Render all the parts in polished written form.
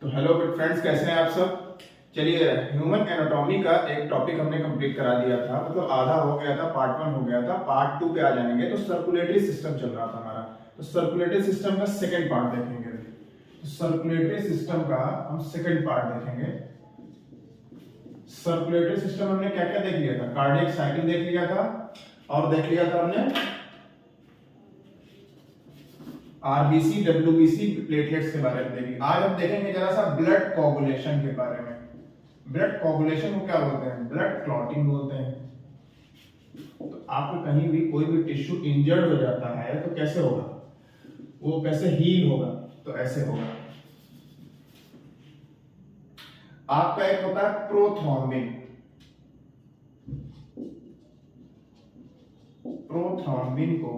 तो hello good friends, कैसे हैं आप सब। चलिए, ह्यूमन एनाटॉमी का एक टॉपिक हमने कंप्लीट करा दिया था, मतलब आधा हो गया था, पार्ट 1 हो गया था। पार्ट 2 पे आ जाएंगे। तो सर्कुलेटरी सिस्टम चल रहा था हमारा, तो सर्कुलेटरी सिस्टम का सेकंड पार्ट देखेंगे। तो सर्कुलेटरी सिस्टम का हम सेकंड पार्ट देखेंगे। सर्कुलेटरी सिस्टम हमने क्या क्या देख लिया था, कार्डियक साइकिल देख लिया था, और देख लिया था हमने आरबीसी, डब्ल्यूबीसी, प्लेटलेट्स के बारे में देखी। आज हम देखेंगे जरा सा ब्लड कोगुलेशन के बारे में। ब्लड कोगुलेशन को क्या बोलते हैं? ब्लड क्लॉटिंग बोलते हैं। तो आपको कहीं भी कोई भी टिश्यू इंजर्ड हो जाता है तो कैसे होगा, वो कैसे हील होगा? तो ऐसे होगा। आपका एक होता है प्रोथ्रोम्बिन। प्रोथ्रोम्बिन को,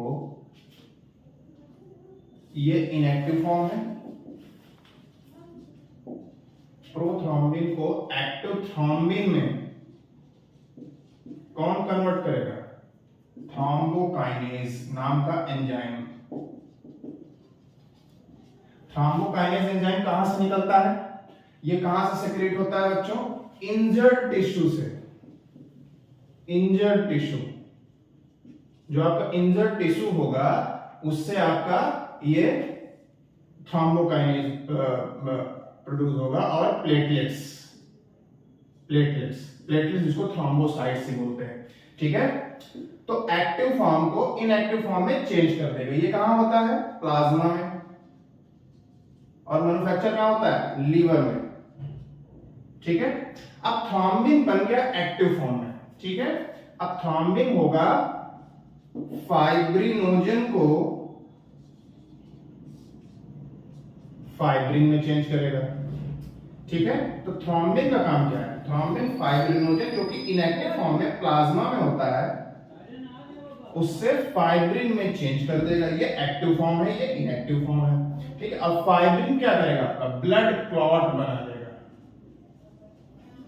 ये इनएक्टिव फॉर्म है। प्रोथ्रोम्बिन को एक्टिव थ्रोम्बिन में कौन कन्वर्ट करेगा? थ्रोम्बोकाइनेज नाम का एंजाइम। थ्रोम्बोकाइनेज एंजाइम कहां से निकलता है? ये कहां से सेक्रेट होता है बच्चों? इंजर्ड टिश्यू से। इंजर्ड टिश्यू, जो आपका इंजर्ड टिश्यू होगा उससे आपका ये थ्रोम्बोकाइनेज प्रोड्यूस होगा। और प्लेटलेट्स, प्लेटलेट्स जिसको थ्रोम्बोसाइट से बोलते हैं, ठीक है। तो एक्टिव फॉर्म को इनएक्टिव फॉर्म में चेंज कर देगा। ये कहां होता है? प्लाज्मा में। और मैन्युफैक्चर कहां होता है? लीवर में, ठीक है। अब थ्रोम्बिन बन गया एक्टिव फॉर्म में, ठीक है। अब थ्रोम्बिन होगा फाइब्रिनोजन को फाइब्रिन में चेंज करेगा, ठीक है। तो थ्रोम्बिन का काम क्या है? थ्रोम्बिन फाइब्रिनोजन जो कि इनएक्टिव फॉर्म में प्लाज्मा में होता है, उससे फाइब्रिन में चेंज कर देगा। ये एक्टिव फॉर्म है, ये इनएक्टिव फॉर्म है, ठीक है। अब फाइब्रिन क्या करेगा? आपका ब्लड क्लॉट बना लेगा,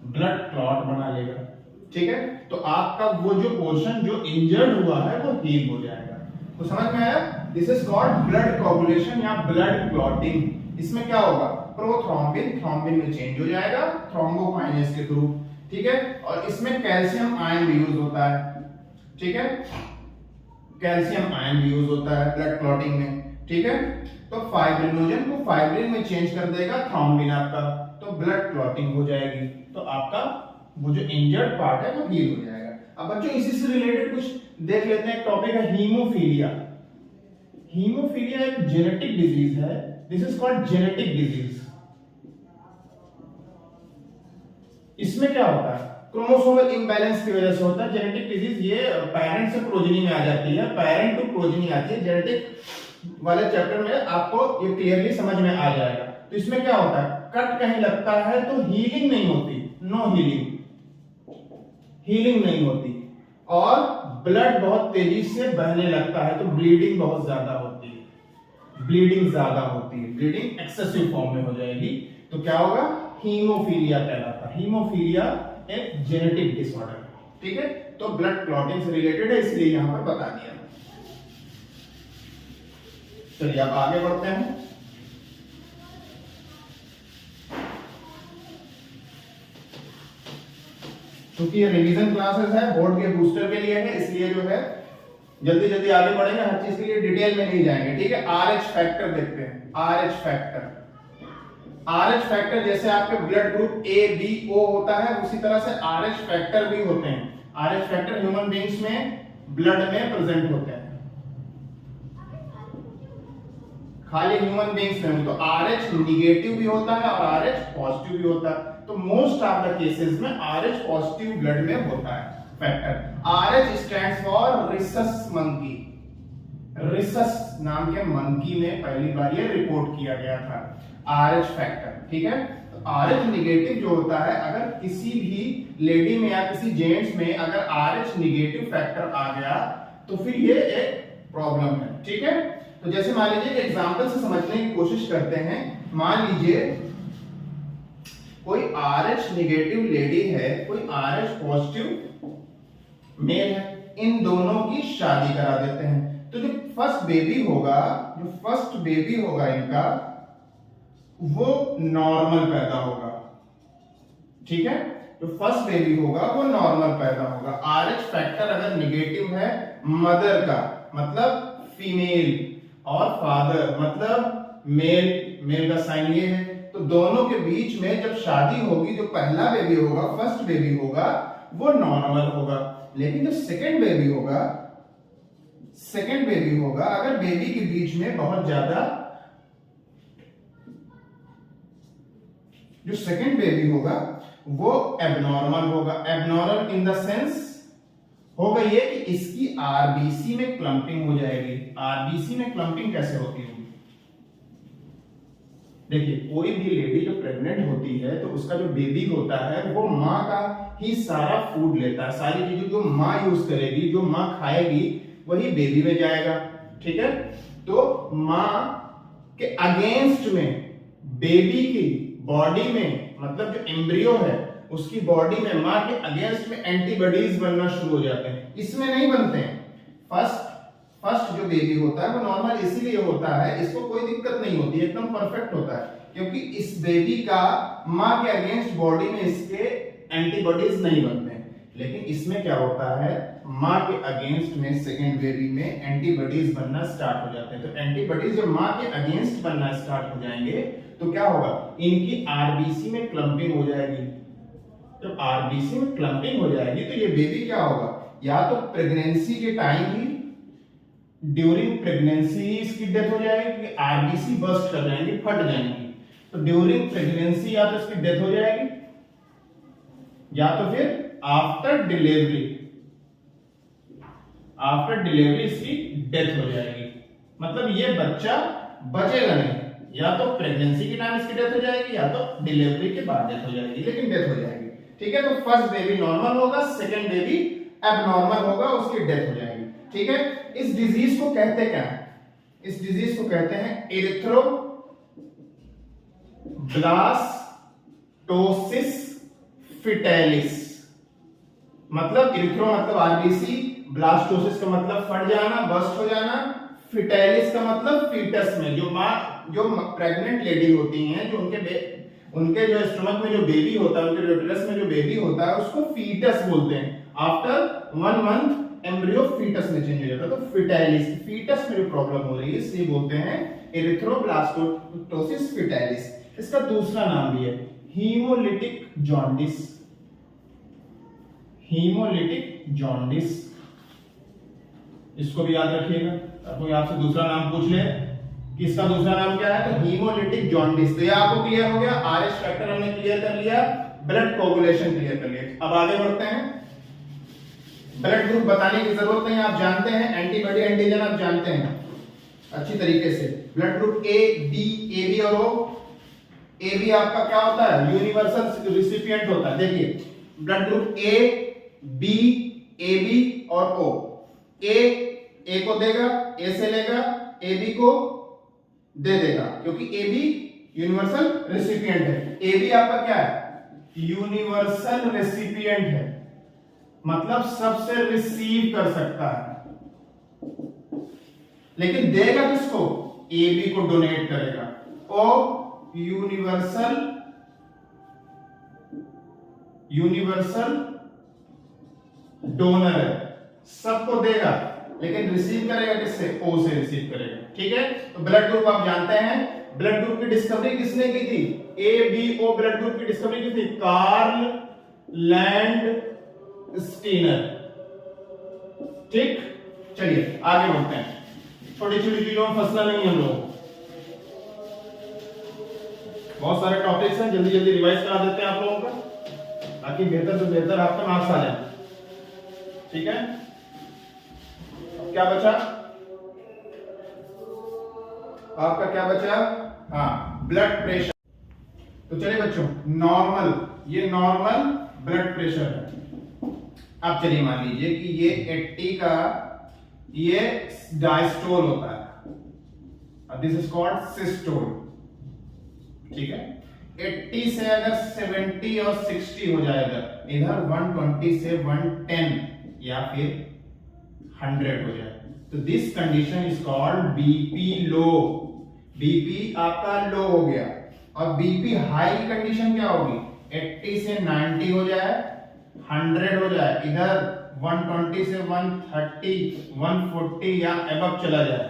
ब्लड क्लॉट बना लेगा, ठीक है। तो आपका वो जो पोर्शन जो इंजर्ड हुआ है वो हील हो जाएगा। तो समझ में आया? This is called blood coagulation या ब्लड क्लॉटिंग। इसमें क्या होगा? प्रोथ्रोम्बिन थ्रोम्बिन में चेंज हो जाएगा थ्रोम्बोकाइनेज के थ्रू, ठीक है। और इसमें कैल्शियम आयन भी यूज होता है, ठीक है। कैल्शियम आयन भी यूज होता है ब्लड क्लॉटिंग में, ठीक है। तो फाइब्रिनोजन को फाइब्रिन में चेंज कर देगा थ्रोम्बिन आपका, तो ब्लड क्लॉटिंग हो जाएगी। तो आपका वो जो इंजर्ड पार्ट है वो हील हो जाएगा। अब बच्चों इसी से रिलेटेड कुछ देख लेते हैं। टॉपिक है हीमोफीलिया। हीमोफीलिया एक जेनेटिक डिजीज है। This is called genetic disease. इसमें क्या होता है? क्रोमोसोमल इंबैलेंस की वजह से होता है जेनेटिक डिजीज। ये पेरेंट से प्रोजेनी में आ जाती है, पेरेंट टू प्रोजेनी आती है। जेनेटिक वाले चैप्टर में आपको ये क्लियरली समझ में आ जाएगा। तो इसमें क्या होता है? कट कहीं लगता है तो हीलिंग नहीं होती, नो हीलिंग, हीलिंग नहीं होती। और ब्लड बहुत तेजी से बहने लगता है तो ब्लीडिंग बहुत ज्यादा होती है, ब्लीडिंग ज्यादा होती है, ब्लीडिंग एक्सेसिव फॉर्म में हो जाएगी। तो क्या होगा? हीमोफीलिया कहलाता है। हीमोफीलिया एक जेनेटिक डिसऑर्डर है, ठीक है। तो ब्लड क्लॉटिंग से रिलेटेड है, इसलिए यहां पर बता दिया। चलिए अब आगे बढ़ते हैं। क्योंकि ये रिवीजन क्लासेस है, बोर्ड के बूस्टर के लिए है, इसलिए जो है जल्दी जल्दी आगे बढ़ेंगे, हर चीज के लिए डिटेल में नहीं जाएंगे, ठीक है। आरएच फैक्टर देखते हैं। आरएच फैक्टर, आरएच फैक्टर जैसे आपके blood group A B O होता है, उसी तरह से आरएच फैक्टर भी होते हैं। आरएच फैक्टर ह्यूमन बीइंग्स में ब्लड में प्रेजेंट होते हैं, खाली ह्यूमन बीइंग्स में। तो आरएच निगेटिव भी होता है और आरएच पॉजिटिव भी होता है। तो मोस्ट ऑफ द केसेस में आरएच पॉजिटिव ब्लड में होता है factor. RH stands for rhesus monkey. Rhesus नाम के मंकी में पहली बार ये रिपोर्ट किया गया था, आरएच फैक्टर, ठीक है। तो आरएच निगेटिव जो होता है, अगर किसी भी लेडी में या किसी जेंट्स में अगर आरएच निगेटिव फैक्टर आ गया तो फिर ये एक प्रॉब्लम है, ठीक है। तो जैसे मान लीजिए कि एग्जांपल से समझने की कोशिश करते हैं। मान लीजिए कोई RH निगेटिव लेडी है, कोई RH पॉजिटिव मेल है, इन दोनों की शादी करा देते हैं। तो जो फर्स्ट बेबी होगा इनका, वो नॉर्मल पैदा होगा। ठीक है, जो फर्स्ट बेबी होगा वो नॉर्मल पैदा होगा। RH फैक्टर अगर निगेटिव है मदर का मतलब फीमेल और फादर मतलब मेल, मेल का साइन ये है, तो दोनों के बीच में जब शादी होगी जो पहला बेबी होगा, फर्स्ट बेबी होगा वो नॉर्मल होगा। लेकिन जो सेकंड बेबी होगा अगर बेबी के बीच में बहुत ज्यादा, जो सेकंड बेबी होगा वो एबनॉर्मल होगा। एबनॉर्मल इन द सेंस होगा ये कि इसकी आरबीसी में क्लम्पिंग हो जाएगी। आरबीसी में क्लम्पिंग कैसे होती होगी? देखिए, कोई भी लेडी जो प्रेग्नेंट होती है तो उसका जो बेबी होता है वो माँ का ही सारा फूड लेता है, सारी चीजें जो माँ यूज करेगी, जो माँ खाएगी वही बेबी में जाएगा। ठीक है, तो माँ के अगेंस्ट में बेबी की बॉडी में, मतलब जो एम्ब्रियो है उसकी बॉडी में माँ के अगेंस्ट में एंटीबॉडीज बनना शुरू हो जाते हैं। इसमें नहीं बनते हैं। फर्स्ट जो बेबी होता है वो नॉर्मल इसीलिए होता है, इसको कोई दिक्कत नहीं होती, एकदम परफेक्ट होता है, क्योंकि इस बेबी का माँ के अगेंस्ट बॉडी में इसके एंटीबॉडीज नहीं बनते हैं। लेकिन इसमें क्या होता है, माँ के अगेंस्ट में सेकेंड बेबी में एंटीबॉडीज बनना स्टार्ट हो जाते हैं। तो एंटीबॉडीज जब माँ के अगेंस्ट बनना स्टार्ट हो जाएंगे तो क्या होगा, इनकी आरबीसी में क्लम्पिंग हो जाएगी। जब आरबीसी में क्लम्पिंग हो जाएगी तो ये बेबी क्या होगा, या तो प्रेगनेंसी के टाइम ही, ड्यूरिंग प्रेगनेंसी ही इसकी डेथ हो जाएगी, आरबीसी बर्स्ट कर जाएंगी, फट जाएंगी। तो ड्यूरिंग प्रेगनेंसी या तो इसकी डेथ हो जाएगी या तो फिर आफ्टर डिलीवरी इसकी डेथ हो जाएगी। मतलब ये बच्चा बचेगा नहीं, या तो प्रेगनेंसी के टाइम इसकी डेथ हो जाएगी या तो डिलीवरी के बाद डेथ हो जाएगी, लेकिन डेथ हो जाएगी। ठीक है, तो फर्स्ट बेबी नॉर्मल होगा, सेकंड बेबी एबनॉर्मल होगा, उसकी डेथ हो जाएगी। ठीक है, इस डिजीज को कहते क्या है? इस डिजीज को कहते हैं इरिथ्रोब्लास्टोसिस फिटालिस। मतलब इरिथ्रो मतलब आरबीसी, ब्लास्टोसिस का मतलब फट जाना, बस्ट हो जाना, फिटालिस का मतलब फीटस में, जो प्रेग्नेंट लेडी होती हैं, जो उनके जो स्टमक में जो बेबी होता है, उनके यूटेरस में जो बेबी होता है उसको फीटस बोलते हैं। आफ्टर 1 मंथ एम्ब्रियो फीटस में चेंज हो जाता है, तो फिटालिस, फीटस में जो प्रॉब्लम हो रही है इसलिए बोलते हैं इरिथ्रोब्लास्टोसिस फिटालिस। इसका दूसरा नाम भी है हीमोलिटिक जॉन्डिस। हीमोलिटिक जॉन्डिस, इसको भी याद रखिएगा। कोई आपसे दूसरा नाम पूछ ले कि इसका दूसरा नाम क्या है, तो हीमोलिटिक जॉन्डिस। तो ये आपको क्लियर हो गया, आरएच फैक्टर हमने क्लियर कर लिया, ब्लड कोगुलेशन क्लियर कर लिया। अब आगे बढ़ते हैं। ब्लड ग्रुप बताने की जरूरत नहीं, आप जानते हैं, एंटीबॉडी एंटीजन आप जानते हैं अच्छी तरीके से। Blood group A, B, A B और ओ। ए बी आपका क्या होता है, यूनिवर्सल रिसिपिएंट होता है। देखिए, blood group A, B, A B और ओ। ए को देगा, ए से लेगा, ए बी को दे देगा, क्योंकि ए बी यूनिवर्सल रेसिपिएंट है। ए बी आपका क्या है, यूनिवर्सल रेसिपिएंट है, मतलब सबसे रिसीव कर सकता है, लेकिन देगा किसको, ए बी को डोनेट करेगा। ओ यूनिवर्सल डोनर है, सबको देगा, लेकिन रिसीव करेगा किससे, ओ से रिसीव करेगा। ठीक है, तो ब्लड ग्रुप आप जानते हैं। ब्लड ग्रुप की डिस्कवरी किसने की थी, A B O blood group की डिस्कवरी की थी कार्ल लैंड स्टीनर। ठीक, चलिए आगे बढ़ते हैं। छोटी छोटी चीजों में फंसना नहीं हम लोग, बहुत सारे टॉपिक्स हैं, जल्दी जल्दी रिवाइज करा देते हैं आप लोगों का, ताकि बेहतर से बेहतर आपका मार्क्स आ जाए। ठीक है, क्या बचा आपका, क्या बचा, हाँ, ब्लड प्रेशर। तो चलिए बच्चों, नॉर्मल, ये नॉर्मल ब्लड प्रेशर है। अब चलिए मान लीजिए कि ये 80 का ये डायस्टोल होता है, दिस इज कॉल्ड सिस्टोल। ठीक है, 80 से अगर 70 और 60 हो जाएगा, इधर 120 से 110 या फिर 100 हो जाए, तो this condition is called BP low. BP आपका लो हो गया। और बीपी हाई की कंडीशन क्या होगी, 80 से 90 हो जाए, 100 हो जाए, इधर 120 से 130, 140 या एबव चला जाए,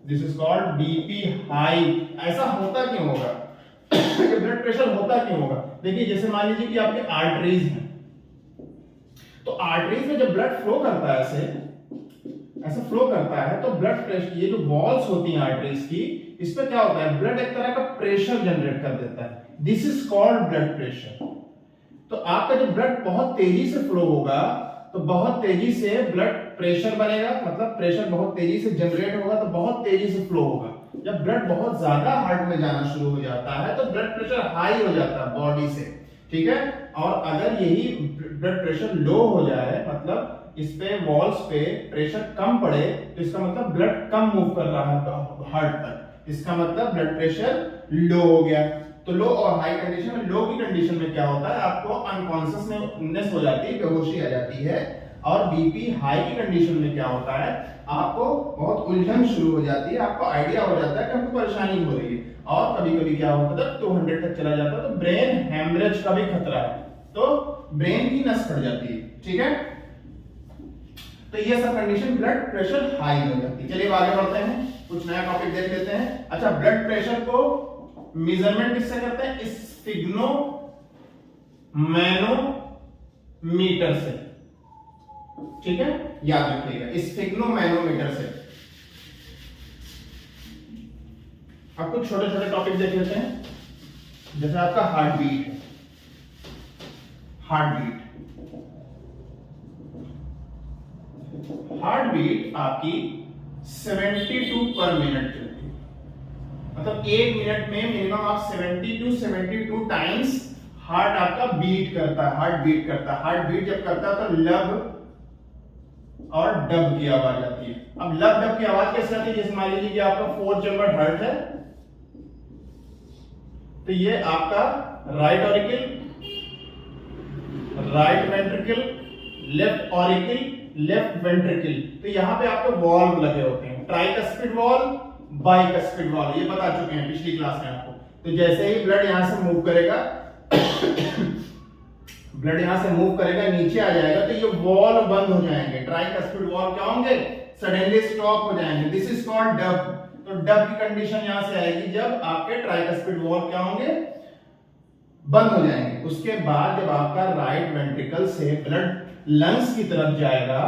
this is called BP high. ऐसा होता क्यों होगा? ये ब्लड प्रेशर होता क्यों होगा? देखिए जैसे मान लीजिए कि आपके आर्टरीज हैं, तो आर्टरीज में जब ब्लड फ्लो करता है ऐसे फ्लो करता है, तो ब्लड प्रेशर, ये जो वॉल्स होती हैं आर्टरीज की, इस पे क्या होता है, ब्लड एक तरह का प्रेशर जनरेट कर देता है, this is called blood pressure. तो आपका जब ब्लड बहुत तेजी से फ्लो होगा तो बहुत तेजी से ब्लड प्रेशर बनेगा, मतलब प्रेशर बहुत तेजी से जनरेट होगा तो बहुत तेजी से फ्लो होगा। जब ब्लड बहुत ज्यादा हार्ट में जाना शुरू हो जाता है तो ब्लड प्रेशर हाई हो जाता है बॉडी से, ठीक है। और अगर यही ब्लड प्रेशर लो हो जाए, मतलब इस पे वॉल्स पे प्रेशर कम पड़े, तो इसका मतलब ब्लड कम मूव कर रहा है हार्ट तक, इसका मतलब ब्लड प्रेशर लो हो गया। तो लो और हाई कंडीशन में, लो की कंडीशन में क्या होता है, आपको अनकॉन्शियसनेस हो जाती है, बेहोशी आ जाती है। और बीपी हाई की कंडीशन में क्या होता है, आपको बहुत उलझन शुरू हो जाती है, आपको आइडिया हो जाता है कि आपको परेशानी हो रही है, और कभी कभी क्या होता है 200 तक चला जाता है, तो ब्रेन हेमरेज का भी खतरा है, तो ब्रेन की नस फट जाती है, ठीक है। तो ये सब कंडीशन ब्लड प्रेशर हाई हो जाती है। चलिए आगे बढ़ते हैं, कुछ नया टॉपिक देख लेते हैं। अच्छा, ब्लड प्रेशर को मेजरमेंट किससे करते हैं, स्फिग्नो मैनोमीटर से, ठीक है, याद रखिएगा, स्फिग्नो मैनोमीटर से। अब कुछ छोटे छोटे टॉपिक देख लेते हैं, जैसे आपका हार्ट बीट है, हार्ट बीट आपकी 72 पर मिनट चलती है, मतलब एक मिनट में मिनिमम आप 72 टाइम्स हार्ट आपका बीट करता है, हार्ट बीट करता है। हार्ट बीट जब करता है तो लब और डब की आवाज आती है। अब लब डब की आवाज कैसे आती है, जैसे मान लीजिए कि आपका 4 चैम्बर हार्ट है, तो ये आपका right auricle, right ventricle, left auricle, left ventricle, तो यहां पे आपके वॉल्व लगे होते हैं, ट्राइकस्पिड वॉल्व, बाइकस्पिड वॉल्व, ये बता चुके हैं पिछली क्लास में आपको। तो जैसे ही ब्लड यहां से मूव करेगा ब्लड यहां से मूव करेगा, नीचे आ जाएगा, तो ये वॉल्व बंद हो जाएंगे, ट्राइकस्पिड वॉल्व क्या होंगे, सडनली स्टॉप हो जाएंगे, दिस इज कॉल्ड डब। तो डब की कंडीशन यहां से आएगी जब आपके ट्राइकस्पिड वॉल्व क्या होंगे, बंद हो जाएंगे। उसके बाद जब आपका राइट वेंट्रिकल से ब्लड लंग्स की तरफ जाएगा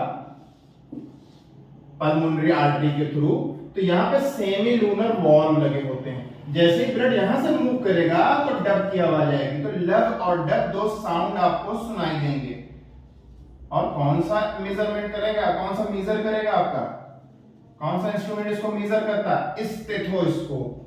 पल्मोनरी आर्टरी के थ्रू, तो यहां पे सेमी लूनर वॉल्व लगे होते हैं, जैसे ही ब्लड यहां से मूव करेगा तो डब की आवाज आएगी। तो लब और डब दो साउंड आपको सुनाई देंगे। और कौन सा मेजरमेंट करेगा, कौन सा मेजर करेगा, आपका कौन सा इंस्ट्रूमेंट इसको मेजर करता है, स्टेथोस्कोप।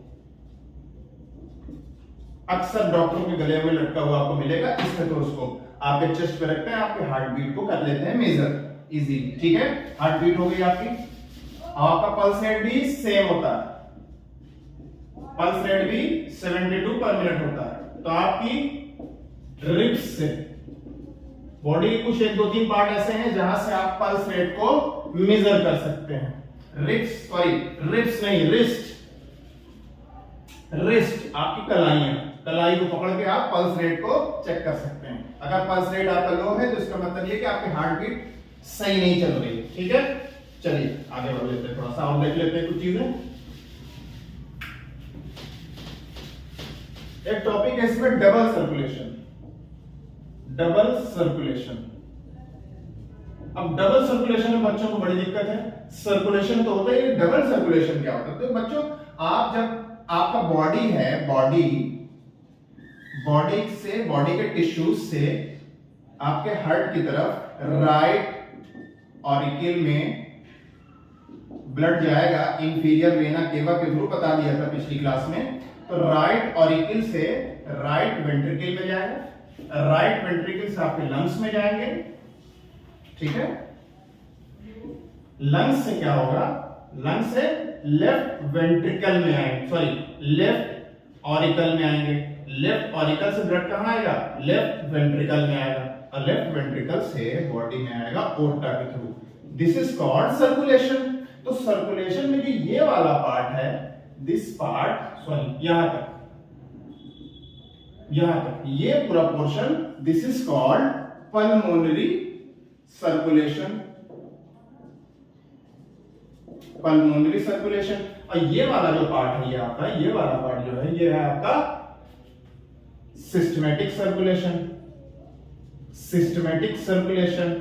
अक्सर डॉक्टरों के गले में लटका हुआ आपको मिलेगा स्टेथोस्कोप, आपके चेस्ट पे रखते हैं, आपके हार्ट बीट को कर लेते हैं मेजर इजीली, ठीक है। हार्ट बीट हो गई आपकी, आपका पल्स रेट भी सेम होता है, पल्स रेट भी 72 पर मिनट होता है। तो आपकी रिब्स से, बॉडी के कुछ 1-2-3 पार्ट ऐसे हैं जहां से आप पल्स रेट को मेजर कर सकते हैं। रिब्स नहीं, रिस्ट आपकी कलाई को पकड़ के आप पल्स रेट को चेक कर सकते हैं। अगर पल्स रेट आपका लो है तो इसका मतलब ये कि आपकी हार्ट बीट सही नहीं चल रही है, ठीक है। चलिए आगे बढ़ लेते हैं, थोड़ा सा और देख लेते हैं कुछ चीजें। एक टॉपिक है इसमें डबल सर्कुलेशन। अब डबल सर्कुलेशन में बच्चों को बड़ी दिक्कत है, सर्कुलेशन तो होता है, डबल सर्कुलेशन क्या होता है। तो बच्चों, आप जब आपका बॉडी है, बॉडी के टिश्यूज से आपके हार्ट की तरफ राइट ऑरिकल में ब्लड जाएगा, इंफीरियर वेना केवा के थ्रू, बता दिया था पिछली क्लास में। तो राइट ऑरिकल से राइट वेंट्रिकल में जाएगा, राइट वेंट्रिकल से आपके लंग्स में जाएंगे, ठीक है। लंग्स से क्या होगा, लंग्स से लेफ्ट वेंट्रिकल में आएंगे, सॉरी लेफ्ट ऑरिकल में आएंगे। लेफ्ट ऑरिकल से ब्लड कहां आएगा, लेफ्ट वेंट्रिकल में आएगा, और लेफ्ट वेंट्रिकल से बॉडी में आएगा ओर्टा के through. This is called circulation. तो सर्कुलेशन में जो ये वाला पार्ट है, दिस पार्ट, सॉरी यहां तक, यहां तक ये पूरा portion, this is called pulmonary circulation, pulmonary circulation. और ये वाला जो पार्ट है ये आपका, ये वाला पार्ट जो है ये है आपका सिस्टमैटिक सर्कुलेशन, सिस्टमैटिक सर्कुलेशन।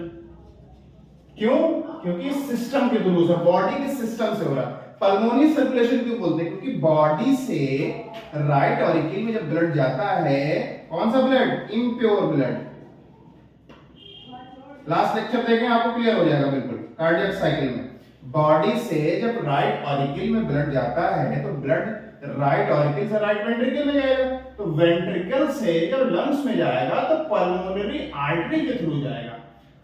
क्यों? क्योंकि सिस्टम के थ्रू से, बॉडी के सिस्टम से हो रहा है। पल्मोनरी सर्कुलेशन क्यों बोलते हैं? क्योंकि बॉडी से राइट ऑरिकल में जब ब्लड जाता है, कौन सा blood? Impure blood. Last lecture देखें आपको क्लियर हो जाएगा बिल्कुल। कार्डियक साइकिल में बॉडी से जब राइट ऑरिकल में ब्लड जाता है तो ब्लड राइट ऑरिकल से राइट वेंट्रिकल में जाएगा, तो वेंट्रिकल से जब लंग्स में जाएगा तो पल्मोनरी आर्टरी के थ्रू जाएगा,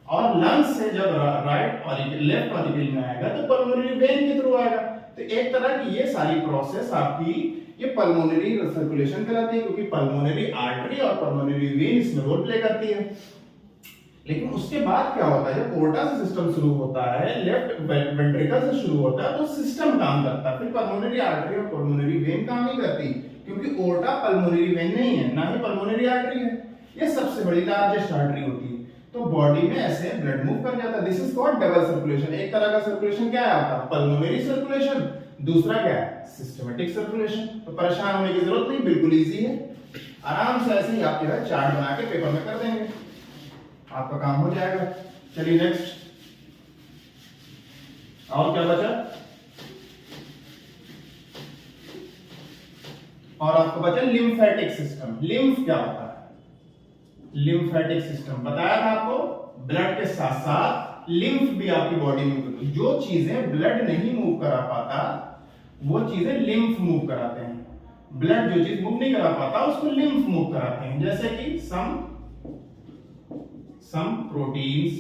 और लंग्स से जब राइट ऑरिकल लेफ्ट ऑरिकल में आएगा तो पल्मोनरी वेन के थ्रू आएगा। तो एक तरह की ये सारी प्रोसेस आपकी ये पल्मोनरी सर्कुलेशन कहलाती है, क्योंकि पल्मोनरी आर्टरी और पल्मोनरी वेन इसमें रोल प्ले करती है। लेकिन उसके बाद क्या होता है? जब पोर्टा से सिस्टम शुरू होता है, लेफ्ट वेंट्रिकल से शुरू होता है, तो सिस्टम काम करता है, फिर पल्मोनरी आर्टरी और पल्मोनरी वेन काम नहीं करती, क्योंकि ओर्टा पल्मोनरी वेन नहीं है, ना ही पल्मोनरी आर्टरी है। ये सबसे बड़ी लार्जेस्ट आर्टरी होती है, तो बॉडी में ऐसे ब्लड मूव कर जाता है। This is called double circulation. एक तरह का सर्कुलेशन क्या है आपका? पल्मोनरी सर्कुलेशन, दूसरा क्या है? Systematic circulation. तो परेशान होने की जरूरत नहीं, बिल्कुल इजी है। आराम से ऐसे ही आप जो है चार्ट बना के पेपर में कर देंगे, आपका काम हो जाएगा। चलिए नेक्स्ट, और क्या बचा? और आपको बचा लिम्फेटिक सिस्टम। लिम्फ क्या होता है? लिम्फेटिक सिस्टम बताया था आपको, ब्लड के साथ साथ लिम्फ भी आपकी बॉडी में होती है। जो चीजें ब्लड नहीं मूव करा पाता वो चीजें लिम्फ मूव कराते हैं। ब्लड जो चीज मूव नहीं करा पाता उसको लिम्फ मूव कराते हैं, जैसे कि some proteins,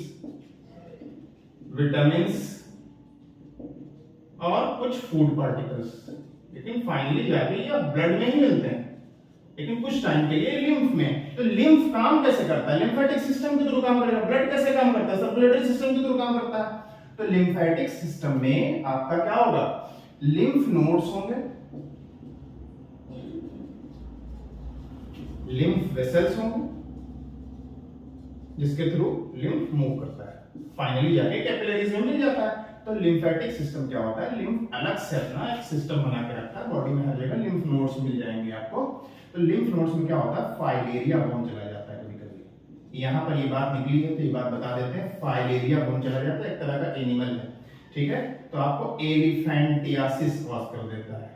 vitamins और कुछ फूड पार्टिकल्स। लेकिन फाइनली जाके ये ब्लड में ही मिलते हैं, लेकिन कुछ टाइम के लिए लिम्फ में। तो लिम्फ काम कैसे करता है? लिम्फेटिक सिस्टम के थ्रू काम करेगा। ब्लड कैसे काम करता है? सर्कुलेटरी सिस्टम के थ्रू काम करता है। तो लिम्फेटिक सिस्टम में आपका क्या होगा? लिम्फ नोड्स होंगे, लिम्फ वेसल्स होंगे, जिसके थ्रू लिम्फ मूव करता है, फाइनली जाके कैपिलरीज में मिल जाता है। तो लिम्फेटिक सिस्टम क्या होता है? लिम्फ अलग से अपना एक सिस्टम बना के रखता है, बॉडी में हर जगह लिम्फ नोड्स मिल जाएंगे आपको। तो लिम्फ नोड्स में क्या होता है? फाइलेरिया बोन चला जाता है। कभी कभी यहाँ पर ये बात निकली है तो ये बात बता देते हैं, फाइलेरिया बोन चला जाता है, एक तरह का एनिमल है, ठीक है। तो आपको एलिफेंटियासिस कॉज कर देता है,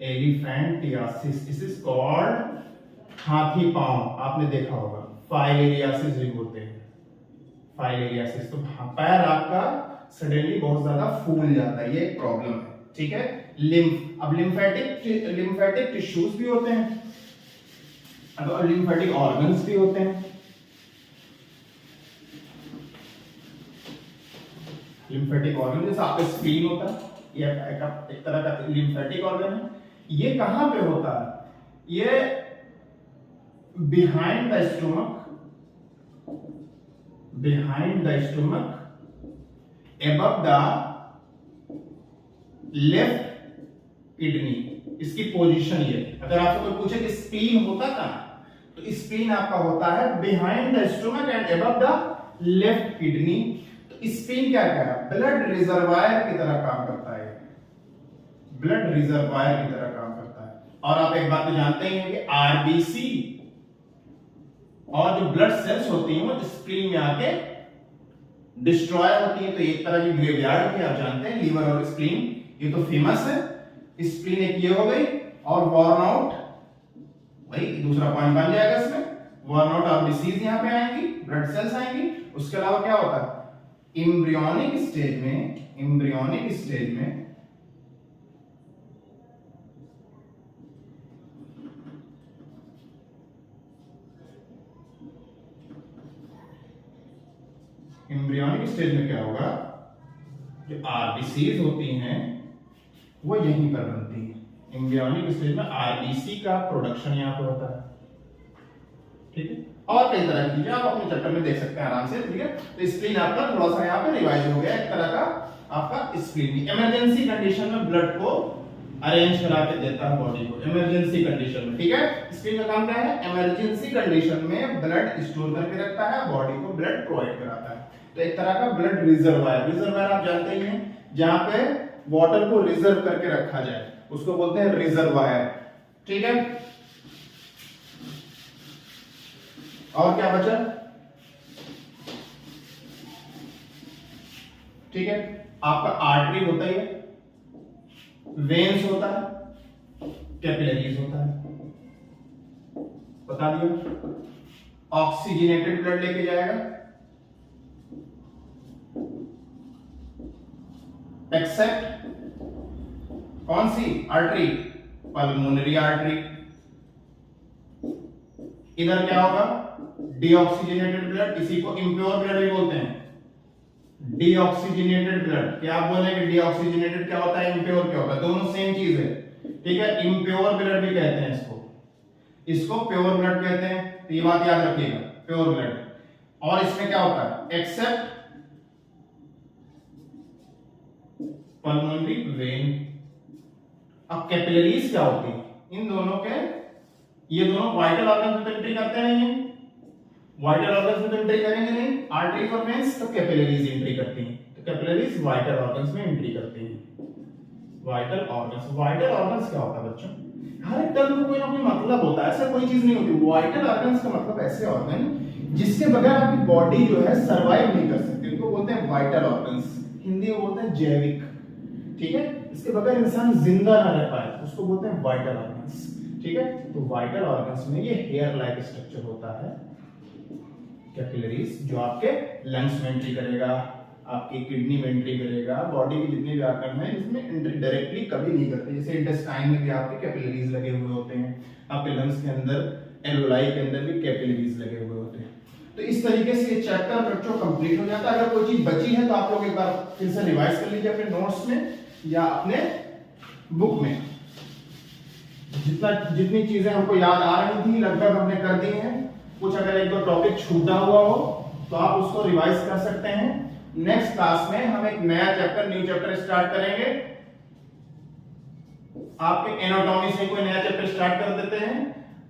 एलिफेंटियासिस। दिस इज कॉल्ड हाथी पांव, आपने देखा होगा, फाइलेरियासिस भी बोलते हैं, फाइलेरियासिस। तो पैर आपका सडनली बहुत ज्यादा फूल जाता है, ये एक प्रॉब्लम है, ठीक है। लिम्फ, अब लिम्फेटिक टिश्यूज भी होते हैं, अब लिम्फेटिक ऑर्गन्स भी होते हैं। लिम्फेटिक ऑर्गन जैसे आपका स्प्लीन होता है, ये एक तरह का लिम्फेटिक ऑर्गन है। ये कहां पे होता है? ये behind the stomach above the left kidney, इसकी पोजीशन ये। अगर आपसे कोई पूछे कि स्प्लीन होता कहां, तो स्प्लीन आपका होता है behind the stomach and above the left kidney। तो स्प्लीन क्या है? ब्लड रिजर्वायर की तरह काम करता है, ब्लड रिजर्वायर की तरह काम करता है। और आप एक बात तो जानते ही हैं कि आरबीसी और जो ब्लड सेल्स होती हैं वो स्प्लीन में आके डिस्ट्रॉय होती हैं। तो एक तरह की ग्रेवयार्ड भी आप जानते हैं, लीवर और स्प्लीन, ये तो फेमस है। स्प्लीन एक ये हो गई, और वॉर्न आउट, वही दूसरा पॉइंट बन जाएगा इसमें। वॉर्न आउट और डिसीज यहां पे आएंगी, ब्लड सेल्स आएंगी। उसके अलावा क्या होता है? एम्ब्रियोनिक स्टेज में, एम्ब्रियोनिक स्टेज में एम्ब्रियोनिक स्टेज में क्या होगा? जो आरबीसीज होती हैं वो यहीं पर बनती है। एम्ब्रियोनिक स्टेज में आरबीसी का प्रोडक्शन यहां पर होता है, ठीक है। और कई तरह की चीजें आप अपने चैप्टर में देख सकते हैं आराम से, ठीक है। तो स्प्लीन आपका थोड़ा सा यहाँ पे रिवाइज हो गया, एक तरह का आपका स्प्लीन। इमरजेंसी कंडीशन में ब्लड को अरेंज करा के देता है बॉडी को इमरजेंसी कंडीशन में, ठीक है। इसके का काम क्या है, इमरजेंसी कंडीशन में ब्लड स्टोर करके रखता है, बॉडी को ब्लड प्रोवाइड कराता है। तो एक तरह का ब्लड रिजर्वायर, रिजर्वायर आप जानते ही हैं, जहां पे वाटर को रिजर्व करके रखा जाए उसको बोलते हैं रिजर्वायर, ठीक है। और क्या बचा, ठीक है, आपका आर्टरी होता है, वेन्स होता है, कैपिलरीज होता है, बता दिया। ऑक्सीजनेटेड ब्लड लेके जाएगा, एक्सेप्ट कौन सी आर्टरी, पल्मोनरी आर्टरी। इधर क्या होगा, डीऑक्सीजनेटेड ब्लड, इसी को इंप्योर ब्लड भी बोलते हैं, डीऑक्सीजनेटेड ब्लड। क्या आप बोलेंगे डीऑक्सीजनेटेड क्या होता है, इंप्योर क्या होता है, दोनों सेम चीज है, ठीक है। इंप्योर ब्लड भी कहते हैं इसको, इसको प्योर ब्लड कहते हैं, तो ये बात याद रखिएगा, प्योर ब्लड। और इसमें क्या होता है, एक्सेप्ट पल्मोनरी वेन। अब कैपिलरीज क्या होती है, इन दोनों के, ये दोनों वाइटल ऑर्गन में एंट्री करते नहीं, वाइटल ऑर्गन्स में एंट्री करेंगे नहीं, आर्टरीज और वेन्स, तो कैपिलरीज एंट्री करती हैं। तो कैपिलरीज वाइटल ऑर्गन्स में एंट्री करती हैं। वाइटल ऑर्गन्स, वाइटल ऑर्गन्स क्या होता है बच्चों, हर एक टर्म का कोई ना कोई मतलब होता है, ऐसा कोई चीज नहीं होती। वाइटल ऑर्गन्स का मतलब ऐसे ऑर्गन जिसके बगैर आपकी बॉडी जो है सरवाइव नहीं कर सकती, उनको बोलते हैं वाइटल ऑर्गन्स, हिंदी में बोलते हैं जैविक, ठीक है। इसके बगैर इंसान जिंदा ना रह पाए उसको बोलते हैं वाइटल ऑर्गन्स, ठीक है। तो वाइटल ऑर्गन्स में ये हेयर लाइक स्ट्रक्चर होता है, कैपिलरीज जो आपके लंग्स में एंट्री करेगा, आपकी किडनी में एंट्री करेगा, बॉडी के जितने भी ऑर्गन है इसमें एंट्री डायरेक्टली कभी नहीं करते। जैसे इंटेस्टाइन में भी आपके कैपिलरीज लगे हुए होते हैं, आपके लंग्स के अंदर एल्वेओलाई के अंदर भी कैपिलरीज लगे हुए होते हैं। तो इस तरीके से ये चैप्टर बच्चों कंप्लीट हो जाता है। अगर कोई चीज बची है तो आप लोग एक बार फिर से रिवाइज कर लीजिए अपने नोट्स में या अपने बुक में। जितनी चीजें हमको याद आ रही थी लगभग हमने कर दी हैं। कुछ अगर एक दो टॉपिक छूटा हुआ हो तो आप उसको रिवाइज कर सकते हैं। नेक्स्ट क्लास में हम एक नया चैप्टर, न्यू चैप्टर स्टार्ट करेंगे। आपके एनाटॉमी से कोई नया चैप्टर स्टार्ट कर देते हैं।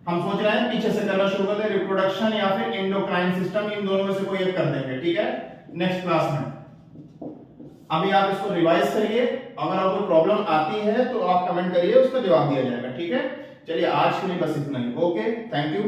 हम सोच रहे हैं पीछे से करना शुरू कर दें, रिप्रोडक्शन या फिर एंडोक्राइन सिस्टम, इन दोनों में से कोई एक कर देंगे, ठीक है, नेक्स्ट क्लास में। अभी आप इसको रिवाइज करिए, अगर आपको कोई प्रॉब्लम आती है तो आप कमेंट करिए, उसका जवाब दिया जाएगा, ठीक है। चलिए आज के लिए बस इतना ही, ओके, थैंक यू।